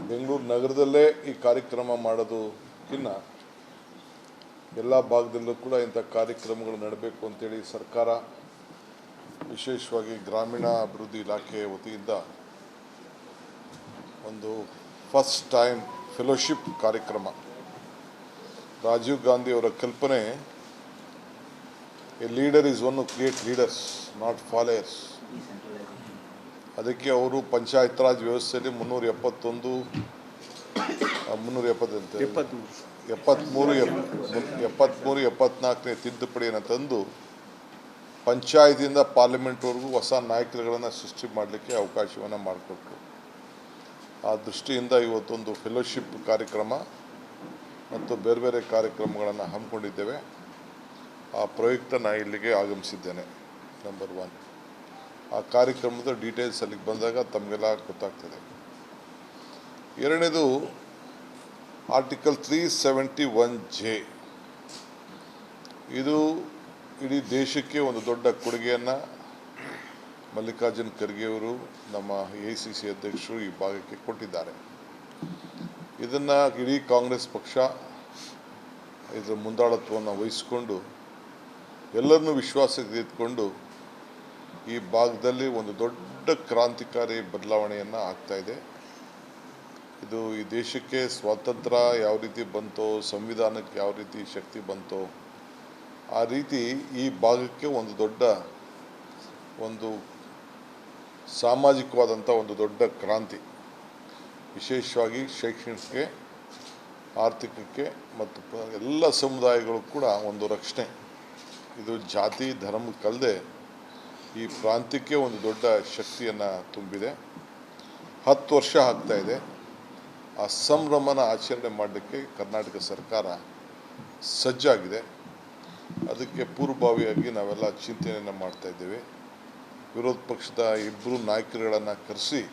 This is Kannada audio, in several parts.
ಬೆಂಗಳೂರು ನಗರದಲ್ಲೇ ಈ ಕಾರ್ಯಕ್ರಮ ಮಾಡೋದಕ್ಕಿಂತ ಎಲ್ಲ ಭಾಗದಲ್ಲೂ ಕೂಡ ಇಂಥ ಕಾರ್ಯಕ್ರಮಗಳು ನಡೆಯಬೇಕು ಅಂತೇಳಿ ಸರ್ಕಾರ ವಿಶೇಷವಾಗಿ ಗ್ರಾಮೀಣಾಭಿವೃದ್ಧಿ ಇಲಾಖೆ ವತಿಯಿಂದ ಒಂದು ಫಸ್ಟ್ ಟೈಮ್ ಫೆಲೋಶಿಪ್ ಕಾರ್ಯಕ್ರಮ. ರಾಜೀವ್ ಗಾಂಧಿ ಅವರ ಕಲ್ಪನೆ, A leader is one who create leaders not followers. ಅದಕ್ಕೆ ಅವರು ಪಂಚಾಯತ್ ರಾಜ್ ವ್ಯವಸ್ಥೆಯಲ್ಲಿ 74ನೇ ತಿದ್ದುಪಡಿಯನ್ನು ತಂದು ಪಂಚಾಯತಿಂದ ಪಾರ್ಲಿಮೆಂಟ್ವರೆಗೂ ಹೊಸ ನಾಯಕರುಗಳನ್ನು ಸೃಷ್ಟಿ ಮಾಡಲಿಕ್ಕೆ ಅವಕಾಶವನ್ನು ಮಾಡಿಕೊಟ್ರು. ಆ ದೃಷ್ಟಿಯಿಂದ ಇವತ್ತೊಂದು ಫೆಲೋಶಿಪ್ ಕಾರ್ಯಕ್ರಮ ಮತ್ತು ಬೇರೆ ಬೇರೆ ಕಾರ್ಯಕ್ರಮಗಳನ್ನು ಹಮ್ಮಿಕೊಂಡಿದ್ದೇವೆ. ಆ ಪ್ರಯುಕ್ತ ನಾನು ಇಲ್ಲಿಗೆ ಆಗಮಿಸಿದ್ದೇನೆ. ನಂಬರ್ 1, ಆ ಕಾರ್ಯಕ್ರಮದ ಡೀಟೇಲ್ಸ್ ಅಲ್ಲಿಗೆ ಬಂದಾಗ ತಮಗೆಲ್ಲ ಗೊತ್ತಾಗ್ತದೆ. ಎರಡನೇದು ಆರ್ಟಿಕಲ್ 371J. ಇದು ಇಡೀ ದೇಶಕ್ಕೆ ಒಂದು ದೊಡ್ಡ ಕೊಡುಗೆಯನ್ನು ಮಲ್ಲಿಕಾರ್ಜುನ್ ಖರ್ಗೆ ಅವರು, ನಮ್ಮ AICC ಅಧ್ಯಕ್ಷರು, ಈ ಭಾಗಕ್ಕೆ ಕೊಟ್ಟಿದ್ದಾರೆ. ಇದನ್ನು ಇಡೀ ಕಾಂಗ್ರೆಸ್ ಪಕ್ಷ ಇದರ ಮುಂದಾಳತ್ವವನ್ನು ವಹಿಸಿಕೊಂಡು ಎಲ್ಲರನ್ನೂ ವಿಶ್ವಾಸಕ್ಕೆ ತೆಗೆದುಕೊಂಡು ಈ ಭಾಗದಲ್ಲಿ ಒಂದು ದೊಡ್ಡ ಕ್ರಾಂತಿಕಾರಿ ಬದಲಾವಣೆಯನ್ನು ಆಗ್ತಾಯಿದೆ. ಇದು ಈ ದೇಶಕ್ಕೆ ಸ್ವಾತಂತ್ರ್ಯ ಯಾವ ರೀತಿ ಬಂತೋ, ಸಂವಿಧಾನಕ್ಕೆ ಯಾವ ರೀತಿ ಶಕ್ತಿ ಬಂತೋ, ಆ ರೀತಿ ಈ ಭಾಗಕ್ಕೆ ಒಂದು ದೊಡ್ಡ ಒಂದು ಸಾಮಾಜಿಕವಾದಂಥ ಒಂದು ದೊಡ್ಡ ಕ್ರಾಂತಿ, ವಿಶೇಷವಾಗಿ ಶೈಕ್ಷಣಿಕಕ್ಕೆ, ಆರ್ಥಿಕಕ್ಕೆ ಮತ್ತು ಎಲ್ಲ ಸಮುದಾಯಗಳು ಕೂಡ ಒಂದು ರಕ್ಷಣೆ. ಇದು ಜಾತಿ ಧರ್ಮಕ್ಕಲ್ಲದೆ ಈ ಪ್ರಾಂತ್ಯಕ್ಕೆ ಒಂದು ದೊಡ್ಡ ಶಕ್ತಿಯನ್ನು ತುಂಬಿದೆ. 10 ವರ್ಷ ಆಗ್ತಾಯಿದೆ. ಆ ಸಂಭ್ರಮನ ಆಚರಣೆ ಮಾಡಲಿಕ್ಕೆ ಕರ್ನಾಟಕ ಸರ್ಕಾರ ಸಜ್ಜಾಗಿದೆ. ಅದಕ್ಕೆ ಪೂರ್ವಭಾವಿಯಾಗಿ ನಾವೆಲ್ಲ ಚಿಂತನೆಯನ್ನು ಮಾಡ್ತಾಯಿದ್ದೇವೆ. ವಿರೋಧ ಪಕ್ಷದ 2 ನಾಯಕರುಗಳನ್ನು ಕರೆಸಿ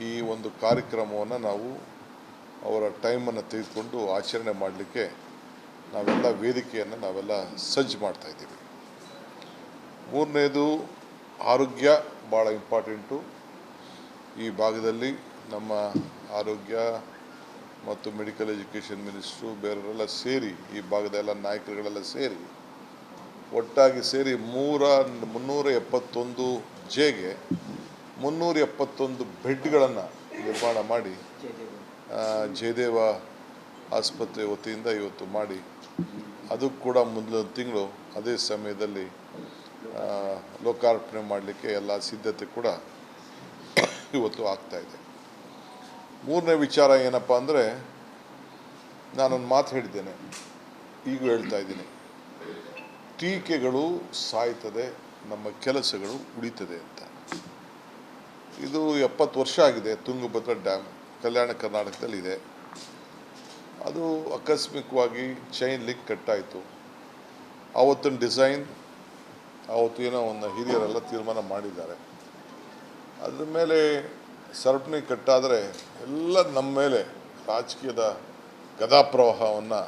ಈ ಒಂದು ಕಾರ್ಯಕ್ರಮವನ್ನು ನಾವು ಅವರ ಟೈಮನ್ನು ತೆಗೆದುಕೊಂಡು ಆಚರಣೆ ಮಾಡಲಿಕ್ಕೆ ನಾವೆಲ್ಲ ವೇದಿಕೆಯನ್ನು ನಾವೆಲ್ಲ ಸಜ್ಜು ಮಾಡ್ತಾಯಿದ್ದೀವಿ. ಮೂರನೇದು ಆರೋಗ್ಯ ಭಾಳ ಇಂಪಾರ್ಟೆಂಟು. ಈ ಭಾಗದಲ್ಲಿ ನಮ್ಮ ಆರೋಗ್ಯ ಮತ್ತು ಮೆಡಿಕಲ್ ಎಜುಕೇಷನ್ ಮಿನಿಸ್ಟ್ರು ಬೇರೆಯವರೆಲ್ಲ ಸೇರಿ, ಈ ಭಾಗದ ಎಲ್ಲ ನಾಯಕರುಗಳೆಲ್ಲ ಸೇರಿ ಒಟ್ಟಾಗಿ ಸೇರಿ 371Jಗೆ 371 ಬೆಡ್ಗಳನ್ನು ನಿರ್ಮಾಣ ಮಾಡಿ ಜಯದೇವ ಆಸ್ಪತ್ರೆ ವತಿಯಿಂದ ಇವತ್ತು ಮಾಡಿ, ಅದು ಕೂಡ ಮುಂದಿನ ತಿಂಗಳು ಅದೇ ಸಮಯದಲ್ಲಿ ಲೋಕಾರ್ಪಣೆ ಮಾಡಲಿಕ್ಕೆ ಎಲ್ಲ ಸಿದ್ಧತೆ ಕೂಡ ಇವತ್ತು ಆಗ್ತಾಯಿದೆ. ಮೂರನೇ ವಿಚಾರ ಏನಪ್ಪ ಅಂದರೆ, ನಾನೊಂದು ಮಾತು ಹೇಳಿದ್ದೇನೆ, ಈಗ ಹೇಳ್ತಾ ಇದ್ದೀನಿ, ಟೀಕೆಗಳು ಸಾಯ್ತದೆ, ನಮ್ಮ ಕೆಲಸಗಳು ಉಳಿತದೆ ಅಂತ. ಇದು 70 ವರ್ಷ ಆಗಿದೆ. ತುಂಗಭದ್ರಾ ಡ್ಯಾಮ್ ಕಲ್ಯಾಣ ಕರ್ನಾಟಕದಲ್ಲಿದೆ. ಅದು ಆಕಸ್ಮಿಕವಾಗಿ ಚೈನ್ ಲಿಂಕ್ ಕಟ್ಟಾಯಿತು. ಆವತ್ತಿನ ಡಿಸೈನ್ ಆವತ್ತು ಏನೋ ಒಂದು ಹಿರಿಯರೆಲ್ಲ ತೀರ್ಮಾನ ಮಾಡಿದ್ದಾರೆ. ಅದ್ರ ಮೇಲೆ ಸರಪಣಿ ಕಟ್ಟಾದರೆ ಎಲ್ಲ ನಮ್ಮ ಮೇಲೆ ರಾಜಕೀಯದ ಗದಾಪ್ರವಾಹವನ್ನು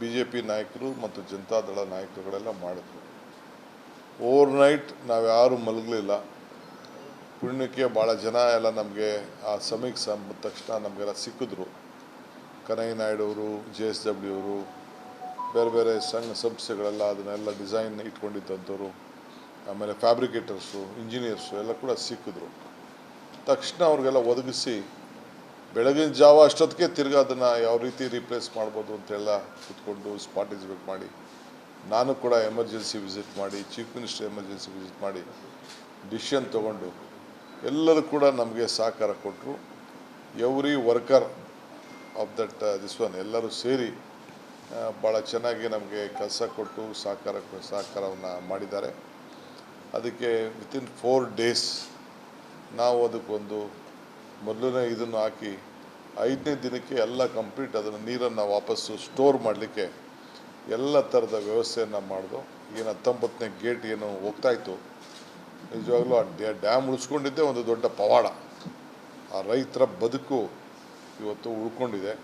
BJP ನಾಯಕರು ಮತ್ತು ಜನತಾದಳ ನಾಯಕರುಗಳೆಲ್ಲ ಮಾಡಿದ್ರು. ಓವರ್ನೈಟ್ ನಾವ್ಯಾರೂ ಮಲಗಲಿಲ್ಲ. ಪುಣ್ಯಕ್ಕೆ ಭಾಳ ಜನ ಎಲ್ಲ ನಮಗೆ ಆ ಸಮಯಕ್ಕೆ ತಕ್ಷಣ ನಮಗೆಲ್ಲ ಸಿಕ್ಕಿದ್ರು. ಕನಯ್ಯ ನಾಯ್ಡು ಅವರು, JSW ಅವರು, ಬೇರೆ ಬೇರೆ ಸಂಘ ಸಂಸ್ಥೆಗಳೆಲ್ಲ ಅದನ್ನೆಲ್ಲ ಡಿಸೈನ್ ಇಟ್ಕೊಂಡಿದ್ದಂಥವ್ರು, ಆಮೇಲೆ ಫ್ಯಾಬ್ರಿಕೇಟರ್ಸು, ಇಂಜಿನಿಯರ್ಸು ಎಲ್ಲ ಕೂಡ ಸಿಕ್ಕಿದ್ರು. ತಕ್ಷಣ ಅವ್ರಿಗೆಲ್ಲ ಒದಗಿಸಿ ಬೆಳಗಿನ ಜಾವ ಅಷ್ಟೊತ್ತಿಗೆ ತಿರ್ಗಿ ಅದನ್ನು ಯಾವ ರೀತಿ ರೀಪ್ಲೇಸ್ ಮಾಡ್ಬೋದು ಅಂತೆಲ್ಲ ಕೂತ್ಕೊಂಡು ಪಾರ್ಟಿಸಿಪೇಟ್ ಮಾಡಿ, ನಾನು ಕೂಡ ಎಮರ್ಜೆನ್ಸಿ ವಿಸಿಟ್ ಮಾಡಿ, ಚೀಫ್ ಮಿನಿಸ್ಟರ್ ಎಮರ್ಜೆನ್ಸಿ ವಿಸಿಟ್ ಮಾಡಿ ಡಿಸಿಷನ್ ತೊಗೊಂಡು ಎಲ್ಲರೂ ಕೂಡ ನಮಗೆ ಸಹಕಾರ ಕೊಟ್ಟರು. Every worker of that this one ಎಲ್ಲರೂ ಸೇರಿ ಭಾಳ ಚೆನ್ನಾಗಿ ನಮಗೆ ಕೆಲಸ ಕೊಟ್ಟು ಸಹಕಾರವನ್ನು ಮಾಡಿದ್ದಾರೆ. ಅದಕ್ಕೆ ವಿತಿನ್ 4 ಡೇಸ್ ನಾವು ಅದಕ್ಕೊಂದು ಮೊದಲನೇ ಇದನ್ನು ಹಾಕಿ 5ನೇ ದಿನಕ್ಕೆ ಎಲ್ಲ ಕಂಪ್ಲೀಟ್ ಅದನ್ನು ನೀರನ್ನು ವಾಪಸ್ಸು ಸ್ಟೋರ್ ಮಾಡಲಿಕ್ಕೆ ಎಲ್ಲ ಥರದ ವ್ಯವಸ್ಥೆಯನ್ನು ಮಾಡಿದೋ. ಏನು 19ನೇ ಗೇಟ್ ಏನು ಹೋಗ್ತಾಯಿತ್ತು, ನಿಜವಾಗ್ಲೂ ಆ ಡ್ಯಾಮ್ ಉಳಿಸ್ಕೊಂಡಿದ್ದೇ ಒಂದು ದೊಡ್ಡ ಪವಾಡ. ಆ ರೈತರ ಬದುಕು ಇವತ್ತು ಉಳ್ಕೊಂಡಿದೆ.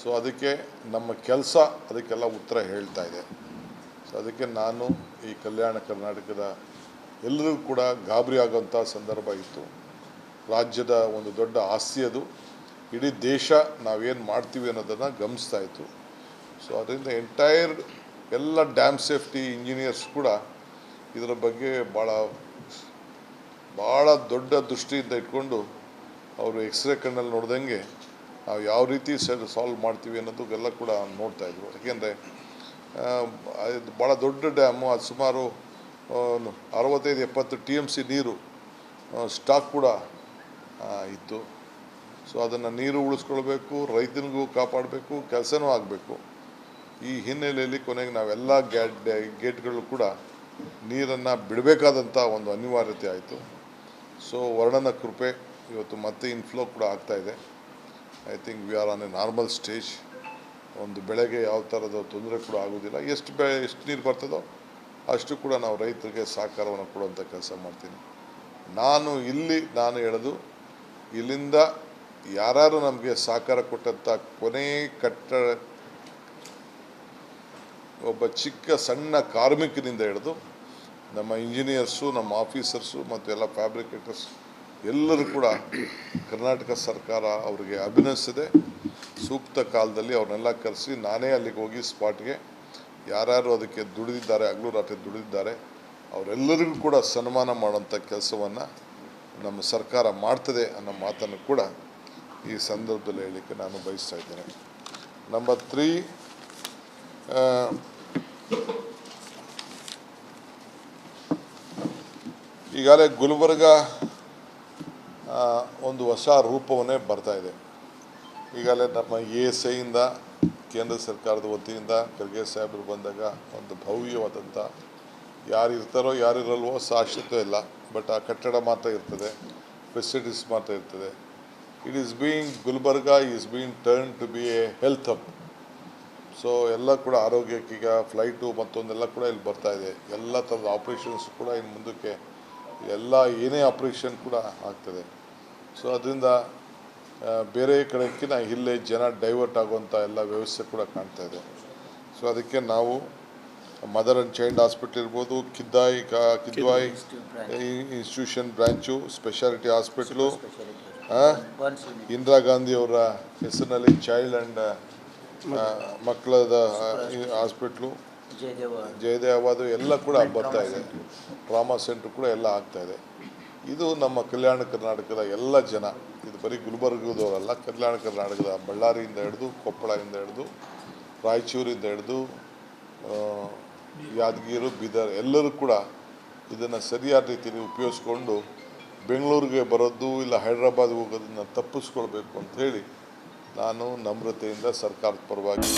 ಸೊ ಅದಕ್ಕೆ ನಮ್ಮ ಕೆಲಸ ಅದಕ್ಕೆಲ್ಲ ಉತ್ತರ ಹೇಳ್ತಾ ಇದೆ. ಸೊ ಅದಕ್ಕೆ ನಾನು ಈ ಕಲ್ಯಾಣ ಕರ್ನಾಟಕದ ಎಲ್ಲರಿಗೂ ಕೂಡ ಗಾಬರಿ ಆಗೋಂಥ ಸಂದರ್ಭ ಇತ್ತು. ರಾಜ್ಯದ ಒಂದು ದೊಡ್ಡ ಆಸ್ತಿ ಅದು. ಇಡೀ ದೇಶ ನಾವೇನು ಮಾಡ್ತೀವಿ ಅನ್ನೋದನ್ನು ಗಮನಿಸ್ತಾ ಇತ್ತು. ಸೊ ಅದರಿಂದ ಎಂಟೈರ್ ಎಲ್ಲ ಡ್ಯಾಮ್ ಸೇಫ್ಟಿ ಇಂಜಿನಿಯರ್ಸ್ ಕೂಡ ಇದರ ಬಗ್ಗೆ ಭಾಳ ದೊಡ್ಡ ದೃಷ್ಟಿಯಿಂದ ಇಟ್ಕೊಂಡು ಅವರು ಎಕ್ಸ್ರೇ ಕಣ್ಣಲ್ಲಿ ನೋಡ್ದಂಗೆ ನಾವು ಯಾವ ರೀತಿ ಸಾಲ್ವ್ ಮಾಡ್ತೀವಿ ಅನ್ನೋದಕ್ಕೆಲ್ಲ ಕೂಡ ನೋಡ್ತಾಯಿದ್ರು. ಯಾಕೆಂದರೆ ಇದು ಭಾಳ ದೊಡ್ಡ ಡ್ಯಾಮು, ಅದು ಸುಮಾರು 65-70 TMC ನೀರು ಸ್ಟಾಕ್ ಕೂಡ ಇತ್ತು. ಸೊ ಅದನ್ನು ನೀರು ಉಳಿಸ್ಕೊಳ್ಬೇಕು, ರೈತನಿಗೂ ಕಾಪಾಡಬೇಕು, ಕೆಲಸನೂ ಆಗಬೇಕು. ಈ ಹಿನ್ನೆಲೆಯಲ್ಲಿ ಕೊನೆಗೆ ನಾವೆಲ್ಲ ಗೇಟ್ಗಳು ಕೂಡ ನೀರನ್ನು ಬಿಡಬೇಕಾದಂಥ ಒಂದು ಅನಿವಾರ್ಯತೆ ಆಯಿತು. ಸೊ ವರ್ಣನ ಕೃಪೆ ಇವತ್ತು ಮತ್ತೆ ಇನ್ಫ್ಲೋ ಕೂಡ ಆಗ್ತಾಯಿದೆ. I think we are on A normal stage. ಒಂದು ಬೆಳೆಗೆ ಯಾವ ಥರದ ತೊಂದರೆ ಕೂಡ ಆಗೋದಿಲ್ಲ. ಎಷ್ಟು ನೀರು ಬರ್ತದೋ ಅಷ್ಟು ಕೂಡ ನಾವು ರೈತರಿಗೆ ಸಹಕಾರವನ್ನು ಕೊಡುವಂಥ ಕೆಲಸ ಮಾಡ್ತೀನಿ. ನಾನು ಹೇಳೋದು, ಇಲ್ಲಿಂದ ಯಾರು ನಮಗೆ ಸಹಕಾರ ಕೊಟ್ಟಂಥ ಕೊನೆ ಒಬ್ಬ ಚಿಕ್ಕ ಸಣ್ಣ ಕಾರ್ಮಿಕನಿಂದ ಹಿಡಿದು ನಮ್ಮ ಇಂಜಿನಿಯರ್ಸು, ನಮ್ಮ ಆಫೀಸರ್ಸು ಮತ್ತು ಎಲ್ಲ ಫ್ಯಾಬ್ರಿಕೇಟರ್ಸ್ ಎಲ್ಲರೂ ಕೂಡ ಕರ್ನಾಟಕ ಸರ್ಕಾರ ಅವರಿಗೆ ಅಭಿನಂದಿಸಿದೆ. ಸೂಕ್ತ ಕಾಲದಲ್ಲಿ ಅವ್ರನ್ನೆಲ್ಲ ಕರೆಸಿ ನಾನೇ ಅಲ್ಲಿಗೆ ಹೋಗಿ ಸ್ಪಾಟ್ಗೆ ಯಾರ್ಯಾರು ಅದಕ್ಕೆ ದುಡಿದಿದ್ದಾರೆ, ಹಗಲು ರಾತ್ರಿ ದುಡಿದಿದ್ದಾರೆ, ಅವರೆಲ್ಲರಿಗೂ ಕೂಡ ಸನ್ಮಾನ ಮಾಡುವಂಥ ಕೆಲಸವನ್ನು ನಮ್ಮ ಸರ್ಕಾರ ಮಾಡ್ತದೆ ಅನ್ನೋ ಮಾತನ್ನು ಕೂಡ ಈ ಸಂದರ್ಭದಲ್ಲಿ ಹೇಳಲಿಕ್ಕೆ ನಾನು ಬಯಸ್ತಾ ಇದ್ದೇನೆ. ನಂಬರ್ 3, ಈಗಾಗಲೇ ಗುಲ್ಬರ್ಗ ಒಂದು ಹೊಸ ರೂಪವನ್ನೇ ಬರ್ತಾ ಇದೆ. ಈಗಾಗಲೇ ನಮ್ಮ ASIಯಿಂದ ಕೇಂದ್ರ ಸರ್ಕಾರದ ವತಿಯಿಂದ ಖರ್ಗೆ ಸಾಹೇಬರು ಬಂದಾಗ ಒಂದು ಭವ್ಯವಾದಂಥ, ಯಾರು ಇರ್ತಾರೋ ಯಾರಿರಲ್ವೋ ಶಾಶ್ವತ ಇಲ್ಲ, ಬಟ್ ಆ ಕಟ್ಟಡ ಮಾತ್ರ ಇರ್ತದೆ, ಫೆಸಿಲಿಟೀಸ್ ಮಾತ್ರ ಇರ್ತದೆ. Gulbarga is being turn to be a health hub. So ಎಲ್ಲ ಕೂಡ ಆರೋಗ್ಯಕ್ಕೀಗ ಫ್ಲೈಟು ಮತ್ತೊಂದೆಲ್ಲ ಕೂಡ ಇಲ್ಲಿ ಬರ್ತಾ ಇದೆ. ಎಲ್ಲ ಥರದ ಆಪ್ರೇಷನ್ಸ್ ಕೂಡ ಇನ್ನು ಮುಂದಕ್ಕೆ ಏನೇ ಆಪ್ರೇಷನ್ ಕೂಡ ಆಗ್ತದೆ. ಸೊ ಅದರಿಂದ ಬೇರೆ ಕಡೆಕ್ಕಿಂತ ಇಲ್ಲೇ ಜನ ಡೈವರ್ಟ್ ಆಗುವಂಥ ಎಲ್ಲ ವ್ಯವಸ್ಥೆ ಕೂಡ ಕಾಣ್ತಾ ಇದೆ. ಸೊ ಅದಕ್ಕೆ ನಾವು ಮದರ್ ಆ್ಯಂಡ್ ಚೈಲ್ಡ್ ಹಾಸ್ಪಿಟ್ಲ್ ಇರ್ಬೋದು, Kidwai institution branch, speciality hospital, Indira Gandhi ಅವರ ಹೆಸರಿನಲ್ಲಿ ಚೈಲ್ಡ್ ಆ್ಯಂಡ್ ಮಕ್ಕಳದ ಹಾಸ್ಪಿಟ್ಲು, ಜಯದೇವಾದು ಎಲ್ಲ ಕೂಡ ಬರ್ತಾ ಇದೆ. ಟ್ರಾಮಾ ಸೆಂಟ್ರ್ ಕೂಡ ಎಲ್ಲ ಆಗ್ತಾಯಿದೆ. ಇದು ನಮ್ಮ ಕಲ್ಯಾಣ ಕರ್ನಾಟಕದ ಎಲ್ಲ ಜನ, ಇದು ಬರೀ ಗುಲ್ಬರ್ಗದವರಲ್ಲ, ಕಲ್ಯಾಣ ಕರ್ನಾಟಕದ ಬಳ್ಳಾರಿಯಿಂದ ಹಿಡಿದು, ಕೊಪ್ಪಳದಿಂದ ಹಿಡಿದು, ರಾಯಚೂರಿಂದ ಹಿಡಿದು, ಯಾದಗಿರಿ, ಬೀದರ್ ಎಲ್ಲರೂ ಕೂಡ ಇದನ್ನು ಸರಿಯಾದ ರೀತಿಯಲ್ಲಿ ಉಪಯೋಗಿಸ್ಕೊಂಡು ಬೆಂಗಳೂರಿಗೆ ಬರೋದು ಇಲ್ಲ ಹೈದ್ರಾಬಾದ್ಗೆ ಹೋಗೋದನ್ನು ತಪ್ಪಿಸ್ಕೊಳ್ಬೇಕು ಅಂಥೇಳಿ ನಾನು ನಮ್ರತೆಯಿಂದ ಸರ್ಕಾರದ ಪರವಾಗಿ